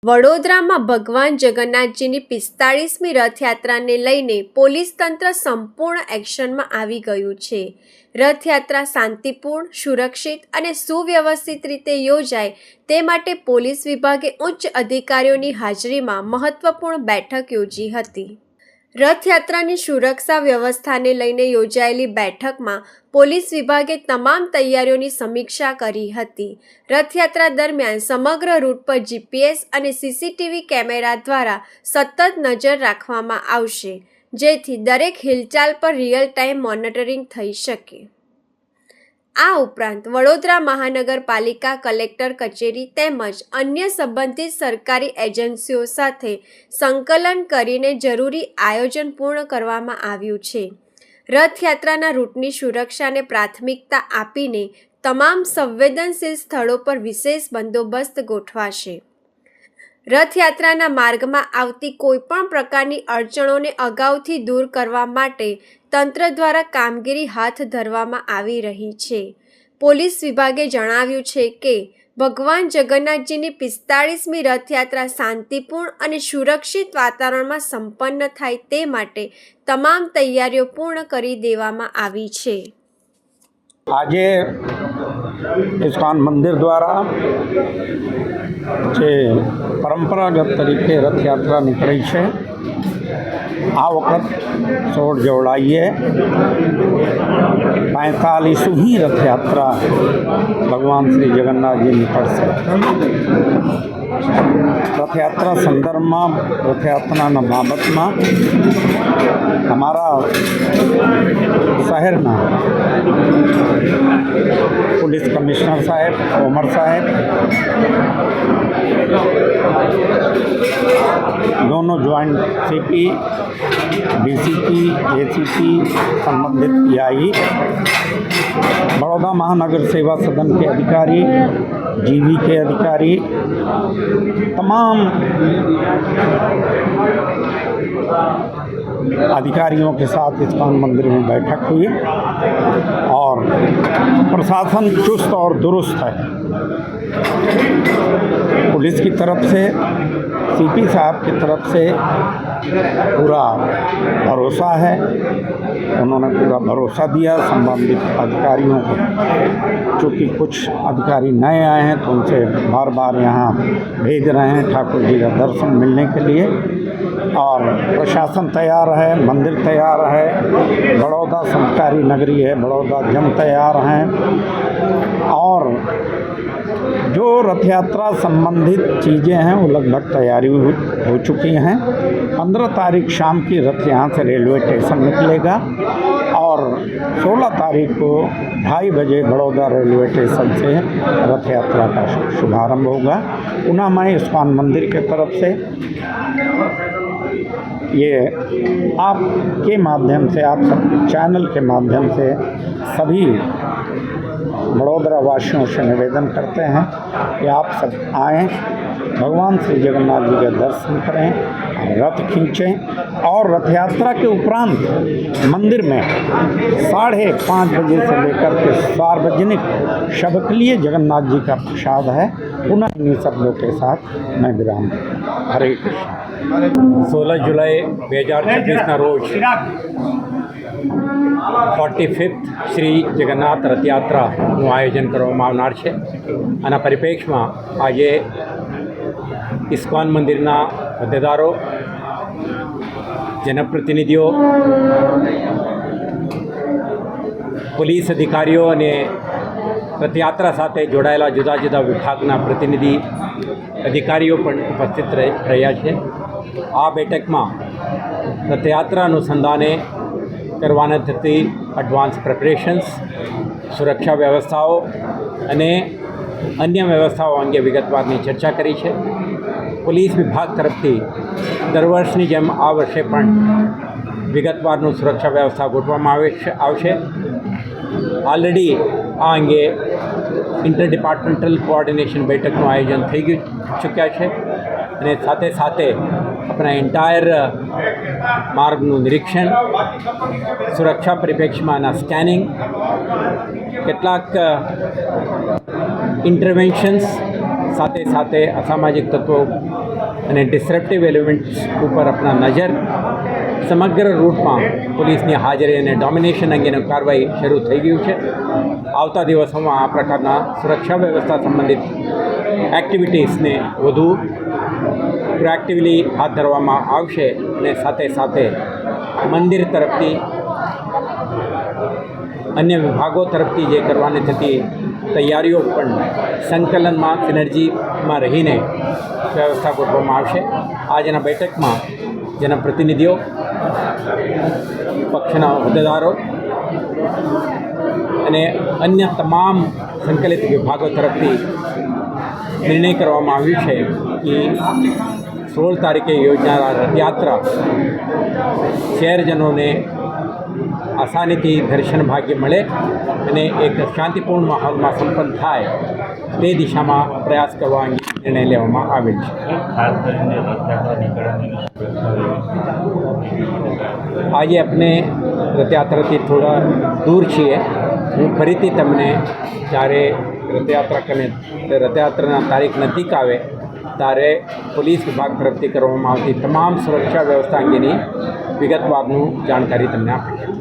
વડોદરામાં ભગવાન જગન્નાથજીની 45મી રથયાત્રાને લઈને પોલીસ તંત્ર સંપૂર્ણ એક્શનમાં આવી ગયું છે। રથયાત્રા શાંતિપૂર્ણ, સુરક્ષિત અને સુવ્યવસ્થિત રીતે યોજાય તે માટે પોલીસ વિભાગે ઉચ્ચ અધિકારીઓની હાજરીમાં મહત્વપૂર્ણ બેઠક યોજી હતી। રથયાત્રાની સુરક્ષા વ્યવસ્થાને લઈને યોજાયેલી બેઠકમાં પોલીસ વિભાગે તમામ તૈયારીઓની સમીક્ષા કરી હતી। રથયાત્રા દરમિયાન સમગ્ર રૂટ પર જીપીએસ અને સીસીટીવી કેમેરા દ્વારા સતત નજર રાખવામાં આવશે, જેથી દરેક હિલચાલ પર રિયલ ટાઈમ મોનિટરિંગ થઈ શકે। આ ઉપરાંત વડોદરા મહાનગરપાલિકા કલેક્ટર કચેરી તેમજ અન્ય સંબંધિત સરકારી એજન્સીઓ સાથે સંકલન કરીને જરૂરી આયોજન પૂર્ણ કરવામાં આવ્યું છે। રથયાત્રાના રૂટની સુરક્ષાને પ્રાથમિકતા આપીને તમામ સંવેદનશીલ સ્થળો પર વિશેષ બંદોબસ્ત ગોઠવાશે। રથયાત્રાના માર્ગમાં આવતી કોઈપણ પ્રકારની અડચણોને અગાઉથી દૂર કરવા માટે તંત્ર દ્વારા કામગીરી હાથ ધરવામાં આવી રહી છે। પોલીસ વિભાગે જણાવ્યું છે કે ભગવાન જગન્નાથજીની 45મી રથયાત્રા શાંતિપૂર્ણ અને સુરક્ષિત વાતાવરણમાં સંપન્ન થાય તે માટે તમામ તૈયારીઓ પૂર્ણ કરી દેવામાં આવી છે। આજે ઇસ્કોન મંદિર દ્વારા જે પરંપરાગત તરીકે રથયાત્રા નીકળી છે, આ વખત 16 જોડાઈએ 45મી રથયાત્રા ભગવાન શ્રી જગન્નાથજી નીકળશે। રથયાત્રા સંદર્ભમાં, રથયાત્રાના બાબતમાં અમારા શહેરના पुलिस कमिश्नर साहेब, कोमर साहेब, दोनों ज्वाइंट सीपी, डीसीपी, एसीपी, संबंधित पीआई, बड़ौदा महानगर सेवा सदन के अधिकारी, जीवी के अधिकारी, तमाम अधिकारियों के साथ इस्कॉन मंदिर में बैठक हुई और प्रशासन चुस्त और दुरुस्त है। पुलिस की तरफ से, सीपी साहब की तरफ से पूरा भरोसा है, उन्होंने पूरा भरोसा दिया संबंधित अधिकारियों को। चूँकि कुछ अधिकारी नए आए हैं तो उनसे बार बार यहाँ भेज रहे हैं ठाकुर जी का दर्शन मिलने के लिए, और प्रशासन तैयार है, मंदिर तैयार है, बड़ौदा संस्कारी नगरी है, बड़ौदा जन तैयार हैं, और जो रथ यात्रा संबंधित चीज़ें हैं वो लगभग तैयारी हो चुकी हैं। 15 तारीख शाम की रथ यहाँ से रेलवे स्टेशन निकलेगा और 16 तारीख को 2:30 बजे बड़ौदा रेलवे स्टेशन से रथ यात्रा का शुभारंभ होगा। पुनः मैं इस्कॉन मंदिर के तरफ से ये आपके माध्यम से, आप सब चैनल के माध्यम से सभी बड़ौदा वासियों से निवेदन करते हैं कि आप सब आएँ, भगवान श्री जगन्नाथ जी के दर्शन करें, रथ खींचें, और रथ यात्रा के उपरांत मंदिर में 5:30 बजे से लेकर के सार्वजनिक सबके लिए जगन्नाथ जी का प्रसाद है। पुनः इन्हीं शब्दों के साथ मैं विराम दूँ। हरे कृष्ण। 16 जुलाई 2026 रोज 45th શ્રી જગન્નાથ રથયાત્રાનું આયોજન કરવામાં આવનાર છે। આના પરિપ્રેક્ષમાં આજે ઇસ્કોન મંદિરના હોદ્દેદારો, જનપ્રતિનિધિઓ, પોલીસ અધિકારીઓ અને રથયાત્રા સાથે જોડાયેલા જુદા જુદા વિભાગના પ્રતિનિધિ અધિકારીઓ પણ ઉપસ્થિત રહ્યા છે। આ બેઠકમાં રથયાત્રા અનુસંધાને કરવાના થતી એડવાન્સ પ્રિપરેશન્સ, સુરક્ષા વ્યવસ્થાઓ અને અન્ય વ્યવસ્થાઓ અંગે વિગતવારની ચર્ચા કરી છે। પોલીસ વિભાગ તરફથી દર વર્ષની જેમ આ વર્ષે પણ વિગતવારનું સુરક્ષા વ્યવસ્થા ગોઠવવામાં આવશે। ઓલરેડી આ અંગે ઇન્ટર ડિપાર્ટમેન્ટલ કોઓર્ડિનેશન બેઠકનું આયોજન થઈ ચૂક્યા છે, અને સાથે સાથે આપણા એન્ટાયર માર્ગનું નિરીક્ષણ, સુરક્ષા પરિપ્રેક્ષમાં એના સ્કેનિંગ, કેટલાક ઇન્ટરવેન્શન્સ, સાથે સાથે અસામાજિક તત્વો અને ડિસરપ્ટિવ એલિમેન્ટ્સ ઉપર આપણા નજર સમગ્ર રૂટમાં પોલીસની હાજરી અને ડોમિનેશન અંગેનું કાર્યવાહી શરૂ થઈ ગયું છે. આવતા દિવસોમાં આ પ્રકારના સુરક્ષા વ્યવસ્થા સંબંધિત એક્ટિવિટીઝને વધુ પ્રોએક્ટિવલી હાથ ધરવામાં આવશે અને સાથે સાથે મંદિર તરફથી અન્ય વિભાગો તરફથી જે કરવાની થતી તૈયારીઓ પણ સંકલનમાં સિનર્જીમાં રહીને વ્યવસ્થા ગોઠવવામાં આવશે. આજના બેઠકમાં જેના પ્રતિનિધિઓ, પક્ષના હોદ્દેદારો અને અન્ય તમામ સંકલિત વિભાગો તરફથી નિર્ણય કરવામાં આવ્યું છે કે 16 તારીખે યોજાનાર રથયાત્રા શહેરજનોને આસાનીથી દર્શન ભાગ્ય મળે અને એક શાંતિપૂર્ણ માહોલમાં સંપન્ન થાય તે દિશામાં પ્રયાસ કરવા અંગે નિર્ણય લેવામાં આવેલ છે. ખાસ કરીને રથયાત્રા નીકળવાની આજે આપણે રથયાત્રાથી થોડા દૂર છીએ. હું ફરીથી તમને જ્યારે રથયાત્રાના તારીખ નજીક આવે ત્યારે પોલીસ વિભાગ તરફથી કરવામાં આવતી તમામ સુરક્ષા વ્યવસ્થા અંગેની વિગતવારનું જાણકારી તમને આપીશ.